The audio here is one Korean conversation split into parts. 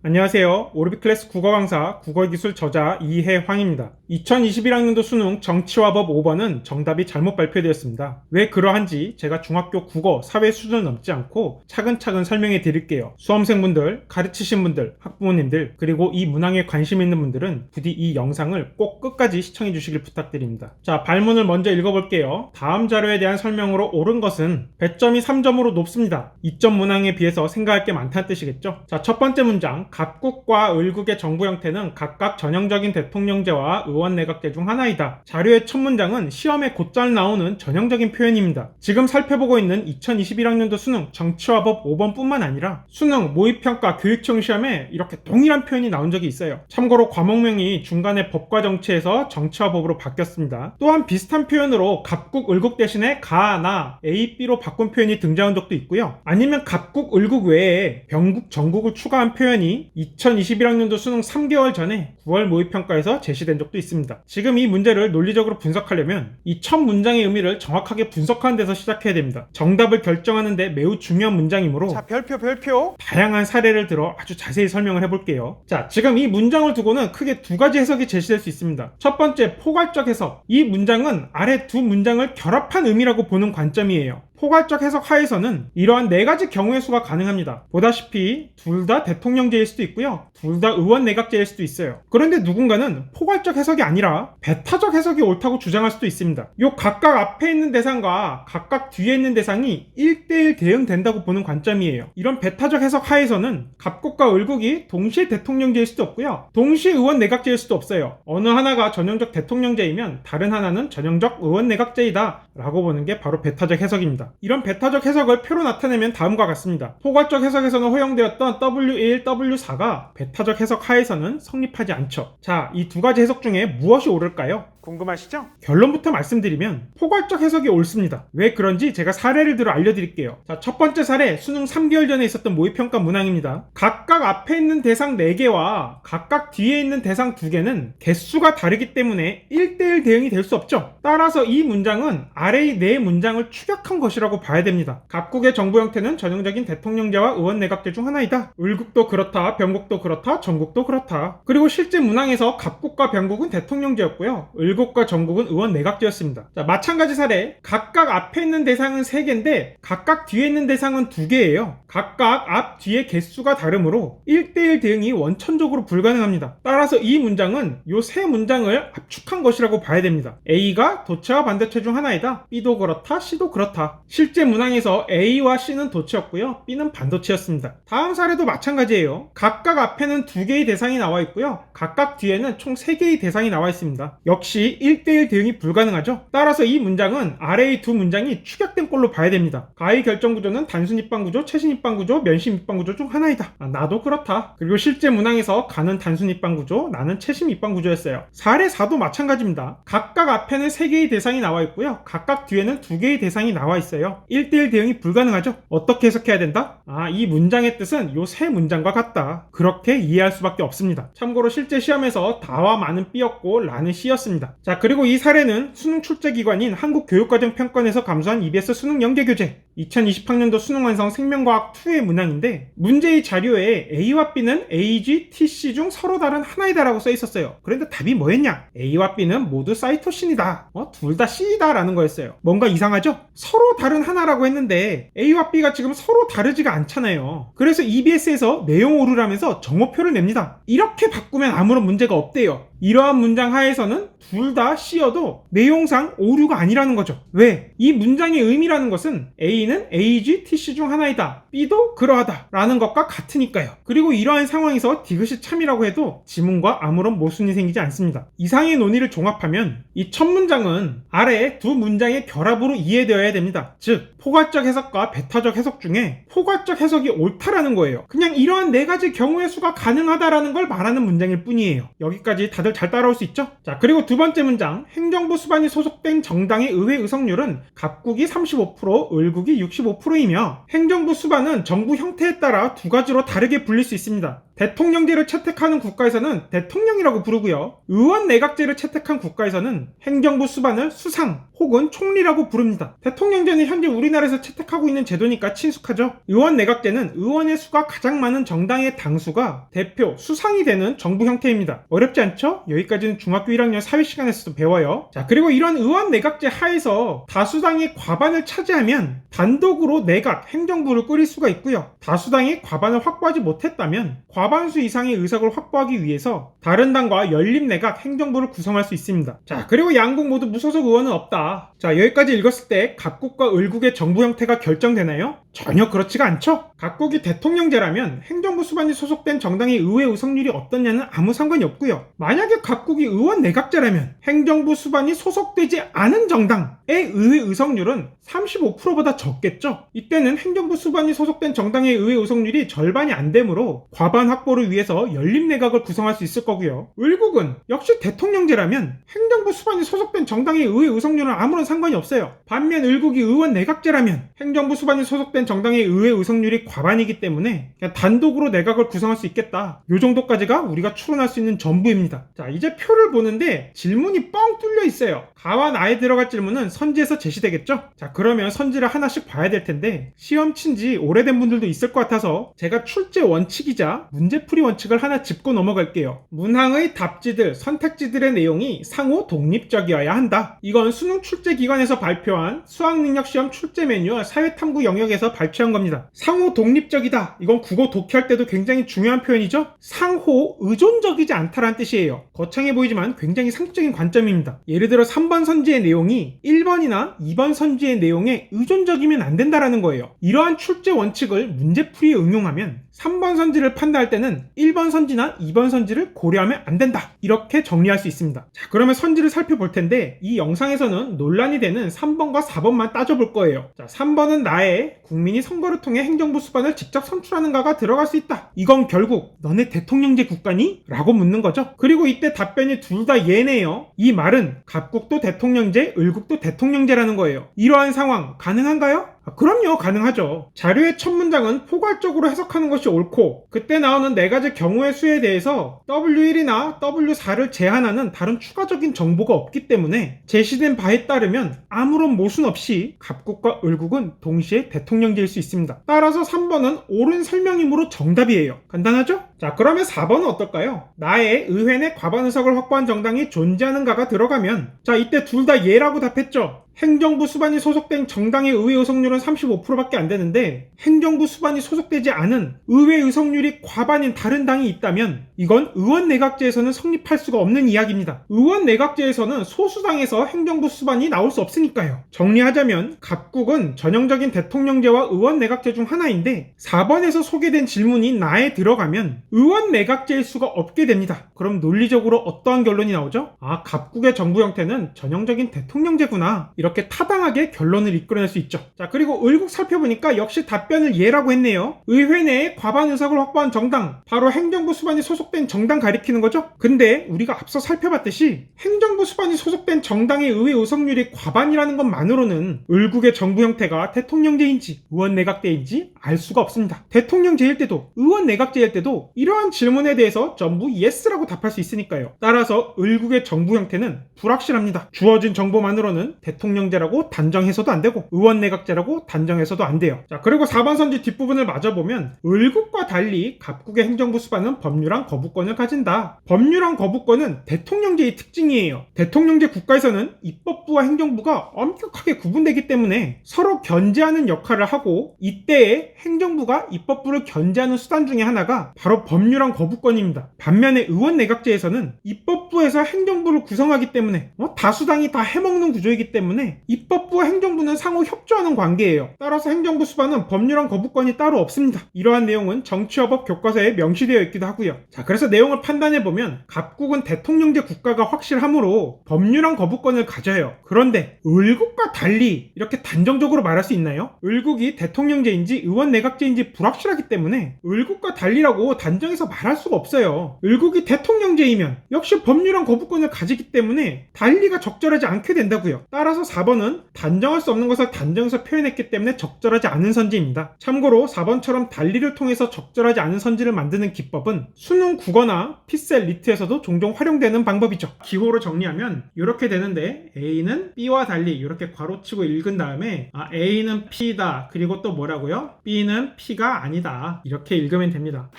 안녕하세요. 오르비클래스 국어 강사 국어기술 저자 이혜황입니다. 2021학년도 수능 정치와법 5번은 정답이 잘못 발표되었습니다. 왜 그러한지 제가 중학교 국어, 사회 수준을 넘지 않고 차근차근 설명해 드릴게요. 수험생분들, 가르치신 분들, 학부모님들, 그리고 이 문항에 관심 있는 분들은 부디 이 영상을 꼭 끝까지 시청해 주시길 부탁드립니다. 자, 발문을 먼저 읽어볼게요. 다음 자료에 대한 설명으로 옳은 것은 배점이 3점으로 높습니다. 2점 문항에 비해서 생각할 게 많다는 뜻이겠죠? 자, 첫 번째 문장. 갑국과 을국의 정부 형태는 각각 전형적인 대통령제와 의원내각제 중 하나이다. 자료의 첫 문장은 시험에 곧잘 나오는 전형적인 표현입니다. 지금 살펴보고 있는 2021학년도 수능 정치와법 5번뿐만 아니라 수능, 모의평가, 교육청 시험에 이렇게 동일한 표현이 나온 적이 있어요. 참고로 과목명이 중간에 법과 정치에서 정치와법으로 바뀌었습니다. 또한 비슷한 표현으로 갑국, 을국 대신에 가, 나, A, B로 바꾼 표현이 등장한 적도 있고요. 아니면 갑국, 을국 외에 병국, 정국을 추가한 표현이 2021학년도 수능 3개월 전에 9월 모의평가에서 제시된 적도 있습니다. 지금 이 문제를 논리적으로 분석하려면 이 첫 문장의 의미를 정확하게 분석하는 데서 시작해야 됩니다. 정답을 결정하는데 매우 중요한 문장이므로 자, 별표 다양한 사례를 들어 아주 자세히 설명을 해볼게요. 자, 지금 이 문장을 두고는 크게 두 가지 해석이 제시될 수 있습니다. 첫 번째, 포괄적 해석. 이 문장은 아래 두 문장을 결합한 의미라고 보는 관점이에요. 포괄적 해석 하에서는 이러한 네 가지 경우의 수가 가능합니다. 보다시피 둘 다 대통령제일 수도 있고요. 둘 다 의원 내각제일 수도 있어요. 그런데 누군가는 포괄적 해석이 아니라 배타적 해석이 옳다고 주장할 수도 있습니다. 요 각각 앞에 있는 대상과 각각 뒤에 있는 대상이 1대1 대응된다고 보는 관점이에요. 이런 배타적 해석 하에서는 갑국과 을국이 동시에 대통령제일 수도 없고요. 동시에 의원 내각제일 수도 없어요. 어느 하나가 전형적 대통령제이면 다른 하나는 전형적 의원 내각제이다 라고 보는 게 바로 배타적 해석입니다. 이런 배타적 해석을 표로 나타내면 다음과 같습니다. 포괄적 해석에서는 허용되었던 W1, W4가 배타적 해석 하에서는 성립하지 않죠. 자, 이 두 가지 해석 중에 무엇이 옳을까요? 궁금하시죠? 결론부터 말씀드리면 포괄적 해석이 옳습니다. 왜 그런지 제가 사례를 들어 알려드릴게요. 자, 첫 번째 사례, 수능 3개월 전에 있었던 모의평가 문항입니다. 각각 앞에 있는 대상 4개와 각각 뒤에 있는 대상 2개는 개수가 다르기 때문에 1대1 대응이 될 수 없죠. 따라서 이 문장은 아래의 네 문장을 축약한 것이라고 봐야 됩니다. 갑국의 정부 형태는 전형적인 대통령제와 의원 내각제 중 하나이다. 을국도 그렇다, 병국도 그렇다, 정국도 그렇다. 그리고 실제 문항에서 갑국과 병국은 대통령제였고요. 을국과 정국은 의원 내각제였습니다. 자, 마찬가지 사례. 각각 앞에 있는 대상은 3개인데 각각 뒤에 있는 대상은 2개예요. 각각 앞, 뒤의 개수가 다르므로 1대1 대응이 원천적으로 불가능합니다. 따라서 이 문장은 이 세 문장을 압축한 것이라고 봐야 됩니다. A가 도체와 반도체 중 하나이다. B도 그렇다, C도 그렇다. 실제 문항에서 A와 C는 도체였고요. B는 반도체였습니다. 다음 사례도 마찬가지예요. 각각 앞에는 2개의 대상이 나와 있고요. 각각 뒤에는 총 3개의 대상이 나와 있습니다. 역시 1대1 대응이 불가능하죠. 따라서 이 문장은 아래의 두 문장이 축약된 꼴로 봐야 됩니다. 가의 결정 구조는 단순 입방 구조, 최신 입방 구조, 면심 입방 구조 중 하나이다. 나도 그렇다. 그리고 실제 문항에서 가는 단순 입방 구조, 나는 최신 입방 구조였어요. 사례 4도 마찬가지입니다. 각각 앞에는 3개의 대상이 나와 있고요. 각각 뒤에는 2개의 대상이 나와 있어요. 1대1 대응이 불가능하죠. 어떻게 해석해야 된다? 이 문장의 뜻은 요 세 문장과 같다. 그렇게 이해할 수밖에 없습니다. 참고로 실제 시험에서 다와 많은 B였고 라는 C였습니다. 자, 그리고 이 사례는 수능 출제기관인 한국교육과정평가원에서 감수한 EBS 수능 연계교재 2020학년도 수능완성 생명과학 2의 문항인데 문제의 자료에 A와 B는 AG, TC 중 서로 다른 하나이다 라고 써 있었어요. 그런데 답이 뭐였냐? A와 B는 모두 사이토신이다. 둘 다 C이다 라는 거였어요. 뭔가 이상하죠? 서로 다른 하나라고 했는데 A와 B가 지금 서로 다르지가 않잖아요. 그래서 EBS에서 내용 오류라면서 정오표를 냅니다. 이렇게 바꾸면 아무런 문제가 없대요. 이러한 문장 하에서는 둘 다 C여도 내용상 오류가 아니라는 거죠. 왜? 이 문장의 의미라는 것은 A는 AG, TC 중 하나이다. B도 그러하다. 라는 것과 같으니까요. 그리고 이러한 상황에서 디귿이 참이라고 해도 지문과 아무런 모순이 생기지 않습니다. 이상의 논의를 종합하면 이 첫 문장은 아래 두 문장의 결합으로 이해되어야 됩니다. 즉, 포괄적 해석과 배타적 해석 중에 포괄적 해석이 옳다라는 거예요. 그냥 이러한 네 가지 경우의 수가 가능하다라는 걸 말하는 문장일 뿐이에요. 여기까지 다들 잘 따라올 수 있죠? 자, 그리고 두 번째 문장. 행정부 수반이 소속된 정당의 의회 의석률은 갑국이 35%, 을국이 비율이 65%이며 행정부 수반은 정부 형태에 따라 두 가지로 다르게 불릴 수 있습니다. 대통령제를 채택하는 국가에서는 대통령이라고 부르고요. 의원 내각제를 채택한 국가에서는 행정부 수반을 수상 혹은 총리라고 부릅니다. 대통령제는 현재 우리나라에서 채택하고 있는 제도니까 친숙하죠. 의원 내각제는 의원의 수가 가장 많은 정당의 당수가 대표, 수상이 되는 정부 형태입니다. 어렵지 않죠? 여기까지는 중학교 1학년 사회 시간에서도 배워요. 자, 그리고 이런 의원 내각제 하에서 다수당이 과반을 차지하면 단독으로 내각, 행정부를 꾸릴 수가 있고요. 다수당이 과반을 확보하지 못했다면 과반수 이상의 의석을 확보하기 위해서 다른 당과 연립내각 행정부를 구성할 수 있습니다. 자, 그리고 양국 모두 무소속 의원은 없다. 자, 여기까지 읽었을 때 각국과 을국의 정부 형태가 결정되나요? 전혀 그렇지가 않죠? 각국이 대통령제라면 행정부 수반이 소속된 정당의 의회 의석률이 어떻냐는 아무 상관이 없고요. 만약에 각국이 의원 내각제라면 행정부 수반이 소속되지 않은 정당의 의회 의석률은 35%보다 적겠죠? 이때는 행정부 수반이 소속된 정당의 의회 의석률이 절반이 안 되므로 과반 확보를 위해서 연립내각을 구성할 수 있을 거고요. 을국은 역시 대통령제라면 행정부 수반이 소속된 정당의 의회 의석률은 아무런 상관이 없어요. 반면 을국이 의원 내각제라면 행정부 수반이 소속된 정당의 의회 의석률이 과반이기 때문에 그냥 단독으로 내각을 구성할 수 있겠다. 요 정도까지가 우리가 추론할 수 있는 전부입니다. 자, 이제 표를 보는데 질문이 뻥 뚫려 있어요. 가와 나에 들어갈 질문은 선지에서 제시되겠죠? 자, 그러면 선지를 하나씩 봐야 될 텐데 시험 친 지 오래된 분들도 있을 것 같아서 제가 출제 원칙이자 문제풀이 원칙을 하나 짚고 넘어갈게요. 문항의 답지들, 선택지들의 내용이 상호 독립적이어야 한다. 이건 수능 출제 기관에서 발표한 수학능력시험 출제 매뉴얼 사회탐구 영역에서 발표한 겁니다. 상호 독립적이다. 이건 국어 독해할 때도 굉장히 중요한 표현이죠. 상호 의존적이지 않다라는 뜻이에요. 거창해 보이지만 굉장히 상식적인 관점입니다. 예를 들어 3번 선지의 내용이 1번이나 2번 선지의 내용에 의존적이면 안 된다라는 거예요. 이러한 출제 원칙을 문제풀이에 응용하면 3번 선지를 판단할 때는 1번 선지나 2번 선지를 고려하면 안 된다. 이렇게 정리할 수 있습니다. 자, 그러면 선지를 살펴볼 텐데 이 영상에서는 논란이 되는 3번과 4번만 따져볼 거예요. 자, 3번은 나의 국민이 선거를 통해 행정부 수반을 직접 선출하는가가 들어갈 수 있다. 이건 결국 너네 대통령제 국가니? 라고 묻는 거죠. 그리고 이때 답변이 둘 다 예네요. 이 말은 갑국도 대통령제, 을국도 대통령제라는 거예요. 이러한 상황 가능한가요? 그럼요, 가능하죠. 자료의 첫 문장은 포괄적으로 해석하는 것이 옳고 그때 나오는 네 가지 경우의 수에 대해서 W1이나 W4를 제한하는 다른 추가적인 정보가 없기 때문에 제시된 바에 따르면 아무런 모순 없이 갑국과 을국은 동시에 대통령제일 수 있습니다. 따라서 3번은 옳은 설명이므로 정답이에요. 간단하죠? 자, 그러면 4번은 어떨까요? 나의 의회 내 과반 의석을 확보한 정당이 존재하는가가 들어가면 자, 이때 둘 다 예라고 답했죠. 행정부 수반이 소속된 정당의 의회 의석률은 35%밖에 안 되는데 행정부 수반이 소속되지 않은 의회 의석률이 과반인 다른 당이 있다면 이건 의원 내각제에서는 성립할 수가 없는 이야기입니다. 의원 내각제에서는 소수당에서 행정부 수반이 나올 수 없으니까요. 정리하자면 갑국은 전형적인 대통령제와 의원 내각제 중 하나인데 4번에서 소개된 질문이 나에 들어가면 의원 내각제일 수가 없게 됩니다. 그럼 논리적으로 어떠한 결론이 나오죠? 아, 갑국의 정부 형태는 전형적인 대통령제구나. 이렇게 타당하게 결론을 이끌어낼 수 있죠. 자, 그리고 을국 살펴보니까 역시 답변을 예라고 했네요. 의회 내에 과반 의석을 확보한 정당, 바로 행정부 수반이 소속된 정당 가리키는 거죠. 근데 우리가 앞서 살펴봤듯이 행정부 수반이 소속된 정당의 의회 의석률이 과반이라는 것만으로는 을국의 정부 형태가 대통령제인지 의원 내각제인지 알 수가 없습니다. 대통령제일 때도 의원 내각제일 때도 이러한 질문에 대해서 전부 예스라고 답할 수 있으니까요. 따라서 을국의 정부 형태는 불확실합니다. 주어진 정보만으로는 대통령제라고 단정해서도 안 되고 의원 내각제라고 단정해서도 안 돼요. 자, 그리고 4번 선지 뒷부분을 맞아보면 을국과 달리 갑국의 행정부 수반은 법률안 거부권을 가진다. 법률안 거부권은 대통령제의 특징이에요. 대통령제 국가에서는 입법부와 행정부가 엄격하게 구분되기 때문에 서로 견제하는 역할을 하고 이때에 행정부가 입법부를 견제하는 수단 중에 하나가 바로 법률안 거부권입니다. 반면에 의원 내각제에서는 입법부에서 행정부를 구성하기 때문에 다수당이 다 해먹는 구조이기 때문에 입법부와 행정부는 상호 협조하는 관계예요. 따라서 행정부 수반은 법률안 거부권이 따로 없습니다. 이러한 내용은 정치화법 교과서에 명시되어 있기도 하고요. 자, 그래서 내용을 판단해보면 갑국은 대통령제 국가가 확실하므로 법률안 거부권을 가져요. 그런데 을국과 달리 이렇게 단정적으로 말할 수 있나요? 을국이 대통령제인지 의원 내각제인지 불확실하기 때문에 을국과 달리라고 단정해서 말할 수가 없어요. 을국이 대통령제이면 역시 법률안 거부권을 가지기 때문에 달리가 적절하지 않게 된다고요. 따라서 4번은 단정할 수 없는 것을 단정해서 표현했기 때문에 적절하지 않은 선지입니다. 참고로 4번처럼 달리를 통해서 적절하지 않은 선지를 만드는 기법은 수능 국어나 피셀 리트에서도 종종 활용되는 방법이죠. 기호로 정리하면 이렇게 되는데 A는 B와 달리 이렇게 괄호치고 읽은 다음에 A는 P다, 그리고 또 뭐라고요? B는 P가 아니다, 이렇게 읽으면 됩니다.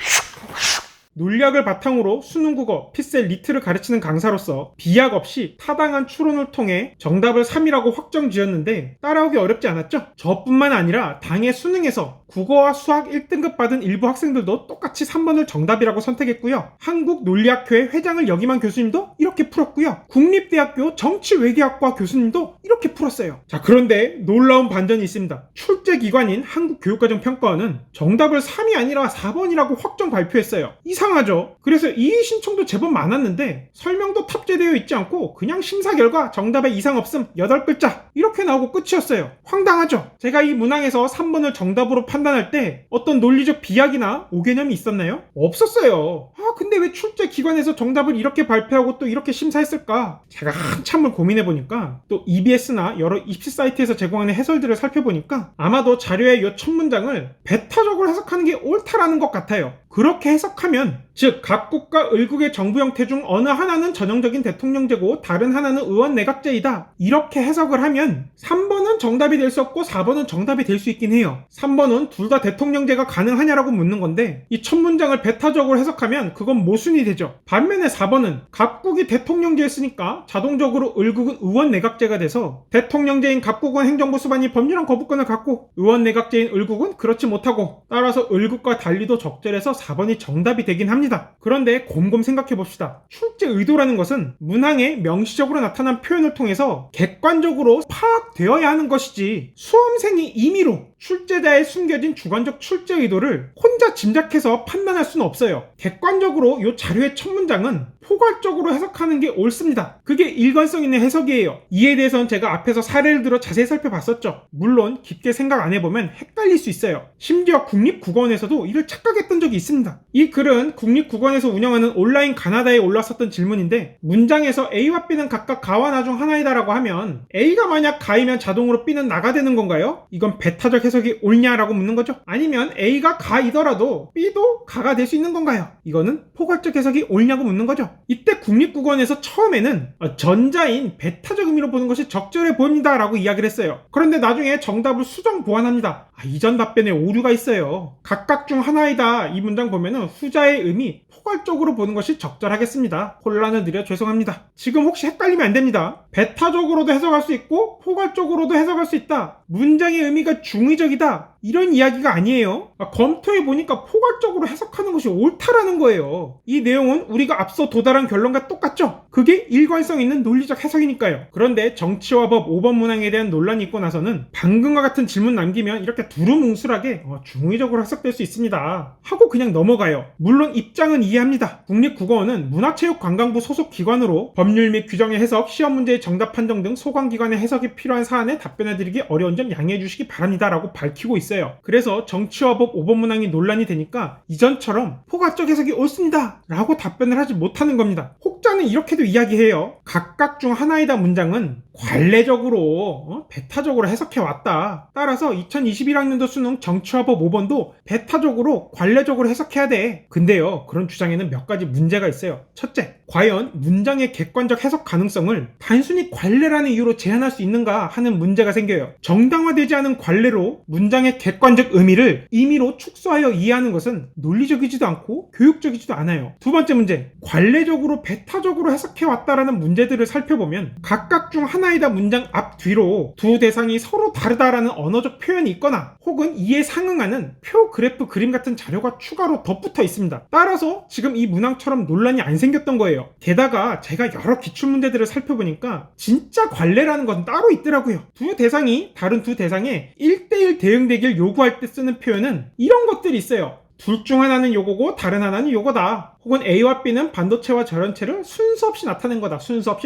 논리학을 바탕으로 수능국어, 피셀 리트를 가르치는 강사로서 비약 없이 타당한 추론을 통해 정답을 3이라고 확정 지었는데 따라오기 어렵지 않았죠? 저뿐만 아니라 당해 수능에서 국어와 수학 1등급 받은 일부 학생들도 똑같이 3번을 정답이라고 선택했고요. 한국논리학교회 회장을 역임한 교수님도 이렇게 풀었고요. 국립대학교 정치외교학과 교수님도 이렇게 풀었어요. 자, 그런데 놀라운 반전이 있습니다. 출제기관인 한국교육과정평가원은 정답을 3이 아니라 4번이라고 확정 발표했어요. 이상하죠? 그래서 이의 신청도 제법 많았는데 설명도 탑재되어 있지 않고 그냥 심사 결과 정답에 이상 없음 8글자 이렇게 나오고 끝이었어요. 황당하죠? 제가 이 문항에서 3번을 정답으로 판단할 때 어떤 논리적 비약이나 오개념이 있었나요? 없었어요. 근데 왜 출제기관에서 정답을 이렇게 발표하고 또 이렇게 심사했을까? 제가 한참을 고민해보니까 또 EBS나 여러 입시 사이트에서 제공하는 해설들을 살펴보니까 아마도 자료의 이 첫 문장을 배타적으로 해석하는 게 옳다라는 것 같아요. 그렇게 해석하면 즉 각국과 을국의 정부 형태 중 어느 하나는 전형적인 대통령제고 다른 하나는 의원 내각제이다, 이렇게 해석을 하면 3번은 정답이 될 수 없고 4번은 정답이 될 수 있긴 해요. 3번은 둘 다 대통령제가 가능하냐라고 묻는 건데 이 첫 문장을 배타적으로 해석하면 그건 모순이 되죠. 반면에 4번은 각국이 대통령제였으니까 자동적으로 을국은 의원 내각제가 돼서 대통령제인 각국은 행정부 수반이 법률안 거부권을 갖고 의원 내각제인 을국은 그렇지 못하고, 따라서 을국과 달리도 적절해서 4번이 정답이 되긴 합니다. 그런데 곰곰 생각해봅시다. 출제 의도라는 것은 문항에 명시적으로 나타난 표현을 통해서 객관적으로 파악되어야 하는 것이지 수험생이 임의로 출제자의 숨겨진 주관적 출제 의도를 혼자 짐작해서 판단할 수는 없어요. 객관적으로 이 자료의 첫 문장은 포괄적으로 해석하는 게 옳습니다. 그게 일관성 있는 해석이에요. 이에 대해서는 제가 앞에서 사례를 들어 자세히 살펴봤었죠. 물론 깊게 생각 안 해보면 헷갈릴 수 있어요. 심지어 국립국어원에서도 이를 착각했던 적이 있습니다. 이 글은 국립국어원에서 운영하는 온라인 가나다에 올랐었던 질문인데 문장에서 A와 B는 각각 가와 나 중 하나이다라고 하면 A가 만약 가이면 자동으로 B는 나가 되는 건가요? 이건 배타적 해석이 옳냐라고 묻는 거죠. 아니면 A가 가이더라도 B도 가가 될 수 있는 건가요? 이거는 포괄적 해석이 옳냐고 묻는 거죠. 이때 국립국어원에서 처음에는 전자인 배타적 의미로 보는 것이 적절해 보입니다 라고 이야기를 했어요. 그런데 나중에 정답을 수정 보완합니다. 이전 답변에 오류가 있어요. 각각 중 하나이다 이 문장 보면은 후자의 의미 포괄적으로 보는 것이 적절하겠습니다. 혼란을 드려 죄송합니다. 지금 혹시 헷갈리면 안 됩니다. 배타적으로도 해석할 수 있고 포괄적으로도 해석할 수 있다, 문장의 의미가 중의적이다, 이런 이야기가 아니에요. 검토해보니까 포괄적으로 해석하는 것이 옳다라는 거예요. 이 내용은 우리가 앞서 도달한 결론과 똑같죠? 그게 일관성 있는 논리적 해석이니까요. 그런데 정치와 법 5번 문항에 대한 논란이 있고 나서는 방금과 같은 질문 남기면 이렇게 두루뭉술하게 중의적으로 해석될 수 있습니다 하고 그냥 넘어가요. 물론 입장은 이해합니다. 국립국어원은 문화체육관광부 소속 기관으로 법률 및 규정의 해석, 시험 문제의 정답 판정 등 소관기관의 해석이 필요한 사안에 답변해드리기 어려운 점 양해해 주시기 바랍니다 라고 밝히고 있어요. 그래서 정치와 법 5번 문항이 논란이 되니까 이전처럼 포괄적 해석이 옳습니다 라고 답변을 하지 못하는 겁니다. 혹자는 이렇게도 이야기해요. 각각 중 하나이다 문장은 관례적으로 배타적으로 해석해왔다. 따라서 2021학년도 수능 정치와 법 5번도 배타적으로 관례적으로 해석해야 돼. 근데요, 그런 주장에는 몇 가지 문제가 있어요. 첫째, 과연 문장의 객관적 해석 가능성을 단순히 관례라는 이유로 제한할 수 있는가 하는 문제가 생겨요. 정당화되지 않은 관례로 문장의 객관적 의미를 임의로 축소하여 이해하는 것은 논리적이지도 않고 교육적이지도 않아요. 두 번째 문제, 관례적으로 배타적으로 해석해왔다라는 문제들을 살펴보면 각각 중 하나이다 문장 앞 뒤로 두 대상이 서로 다르다라는 언어적 표현이 있거나 혹은 이에 상응하는 표, 그래프, 그림 같은 자료가 추가로 덧붙어 있습니다. 따라서 지금 이 문항처럼 논란이 안 생겼던 거예요. 게다가 제가 여러 기출문제들을 살펴보니까 진짜 관례라는 건 따로 있더라고요. 두 대상이 다른 두 대상에 1대1 대응되길 요구할 때 쓰는 표현은 이런 것들이 있어요. 둘 중 하나는 요거고 다른 하나는 요거다. 혹은 A와 B는 반도체와 절연체를 순서 없이 나타낸 거다. 순서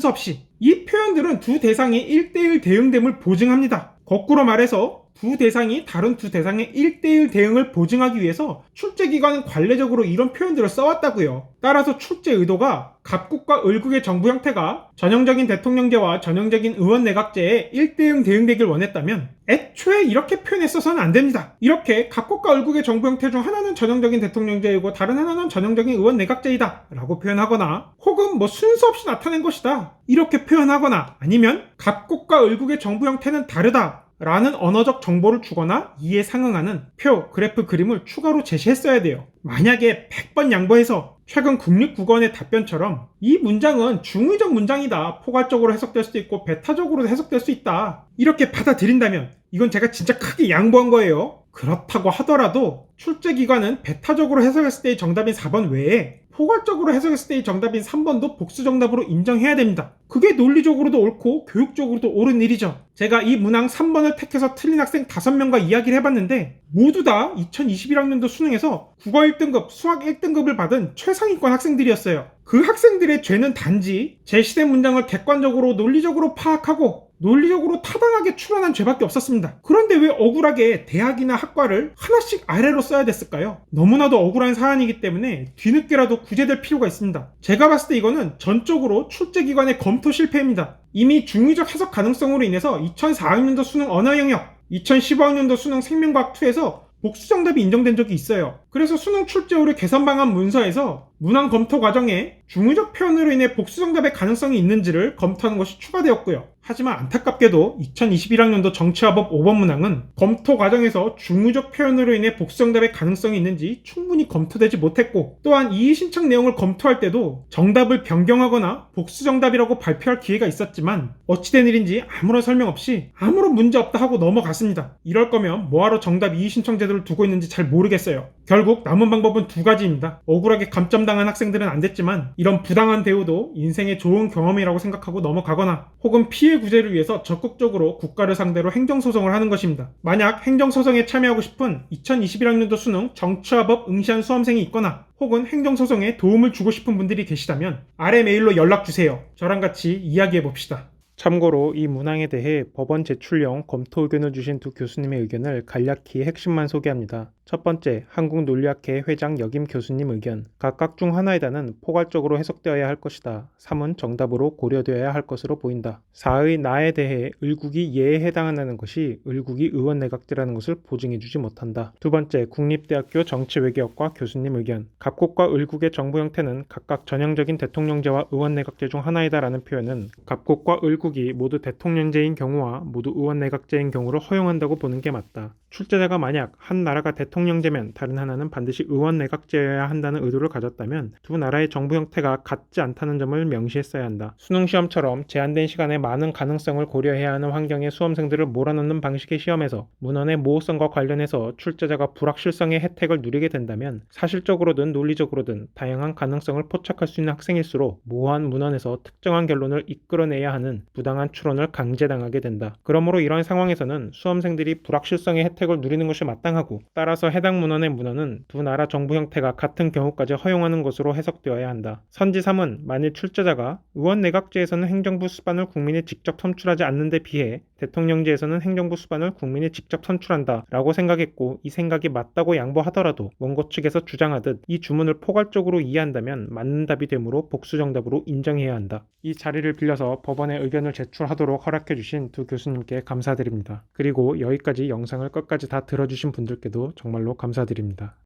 없이. 이 표현들은 두 대상의 1대1 대응됨을 보증합니다. 거꾸로 말해서 두 대상이 다른 두 대상의 1대1 대응을 보증하기 위해서 출제기관은 관례적으로 이런 표현들을 써왔다고요. 따라서 출제 의도가 갑국과 을국의 정부 형태가 전형적인 대통령제와 전형적인 의원내각제의 1대1 대응되길 원했다면 애초에 이렇게 표현했어서는 안 됩니다. 이렇게 갑국과 을국의 정부 형태 중 하나는 전형적인 대통령제이고 다른 하나는 전형적인 의원내각제이다 라고 표현하거나, 혹은 순서 없이 나타낸 것이다 이렇게 표현하거나, 아니면 갑국과 을국의 정부 형태는 다르다 라는 언어적 정보를 주거나 이에 상응하는 표, 그래프, 그림을 추가로 제시했어야 돼요. 만약에 100번 양보해서 최근 국립국어원의 답변처럼 이 문장은 중의적 문장이다, 포괄적으로 해석될 수도 있고 배타적으로 해석될 수 있다 이렇게 받아들인다면 이건 제가 진짜 크게 양보한 거예요. 그렇다고 하더라도 출제기관은 배타적으로 해석했을 때의 정답인 4번 외에 포괄적으로 해석했을 때의 정답인 3번도 복수 정답으로 인정해야 됩니다. 그게 논리적으로도 옳고 교육적으로도 옳은 일이죠. 제가 이 문항 3번을 택해서 틀린 학생 5명과 이야기를 해봤는데 모두 다 2021학년도 수능에서 국어 1등급, 수학 1등급을 받은 최상위권 학생들이었어요. 그 학생들의 죄는 단지 제시된 문장을 객관적으로 논리적으로 파악하고 논리적으로 타당하게 추론한 죄밖에 없었습니다. 그런데 왜 억울하게 대학이나 학과를 하나씩 아래로 써야 됐을까요? 너무나도 억울한 사안이기 때문에 뒤늦게라도 구제될 필요가 있습니다. 제가 봤을 때 이거는 전적으로 출제기관의 검토 실패입니다. 이미 중의적 해석 가능성으로 인해서 2004학년도 수능 언어 영역, 2015학년도 수능 생명과학2에서 복수 정답이 인정된 적이 있어요. 그래서 수능 출제 오류 개선 방안 문서에서 문항 검토 과정에 중의적 표현으로 인해 복수 정답의 가능성이 있는지를 검토하는 것이 추가되었고요. 하지만 안타깝게도 2021학년도 정치화법 5번 문항은 검토 과정에서 중의적 표현으로 인해 복수 정답의 가능성이 있는지 충분히 검토되지 못했고, 또한 이의 신청 내용을 검토할 때도 정답을 변경하거나 복수 정답이라고 발표할 기회가 있었지만 어찌된 일인지 아무런 설명 없이 아무런 문제 없다 하고 넘어갔습니다. 이럴 거면 뭐하러 정답 이의 신청 제도를 두고 있는지 잘 모르겠어요. 결국 남은 방법은 두 가지입니다. 억울하게 감점당한 학생들은 안 됐지만 이런 부당한 대우도 인생의 좋은 경험이라고 생각하고 넘어가거나, 혹은 피해 구제를 위해서 적극적으로 국가를 상대로 행정소송을 하는 것입니다. 만약 행정소송에 참여하고 싶은 2021학년도 수능 정치화법 응시한 수험생이 있거나 혹은 행정소송에 도움을 주고 싶은 분들이 계시다면 아래 메일로 연락주세요. 저랑 같이 이야기해봅시다. 참고로 이 문항에 대해 법원 제출령 검토 의견을 주신 두 교수님의 의견을 간략히 핵심만 소개합니다. 첫 번째, 한국논리학회 회장 역임 교수님 의견. 각각 중 하나에다는 포괄적으로 해석되어야 할 것이다. 3은 정답으로 고려되어야 할 것으로 보인다. 4의 나에 대해 을국이 예에 해당한다는 것이 을국이 의원내각제라는 것을 보증해주지 못한다. 두 번째, 국립대학교 정치외교학과 교수님 의견. 갑국과 을국의 정부 형태는 각각 전형적인 대통령제와 의원내각제 중 하나이다라는 표현은 갑국과 을국이 모두 대통령제인 경우와 모두 의원내각제인 경우를 허용한다고 보는 게 맞다. 출제자가 만약 한 나라가 대통령제면 다른 하나는 반드시 의원내각제여야 한다는 의도를 가졌다면 두 나라의 정부 형태가 같지 않다는 점을 명시했어야 한다. 수능시험처럼 제한된 시간에 많은 가능성을 고려해야 하는 환경의 수험생들을 몰아넣는 방식의 시험에서 문헌의 모호성과 관련해서 출제자가 불확실성의 혜택을 누리게 된다면 사실적으로든 논리적으로든 다양한 가능성을 포착할 수 있는 학생일수록 모호한 문헌에서 특정한 결론을 이끌어내야 하는 부당한 추론을 강제당하게 된다. 그러므로 이런 상황에서는 수험생들이 불확실성의 혜택을 누리는 것이 마땅하고, 따라서 해당 문헌은 두 나라 정부 형태가 같은 경우까지 허용하는 것으로 해석되어야 한다. 선지 3은 만일 출제자가 의원내각제에서는 행정부 수반을 국민이 직접 선출하지 않는 데 비해 대통령제에서는 행정부 수반을 국민이 직접 선출한다 라고 생각했고 이 생각이 맞다고 양보하더라도 원고 측에서 주장하듯 이 주문을 포괄적으로 이해한다면 맞는 답이 되므로 복수 정답으로 인정해야 한다. 이 자리를 빌려서 법원에 의견을 제출하도록 허락해주신 두 교수님께 감사드립니다. 그리고 여기까지 영상을 끝까지 다 들어주신 분들께도 정말로 감사드립니다.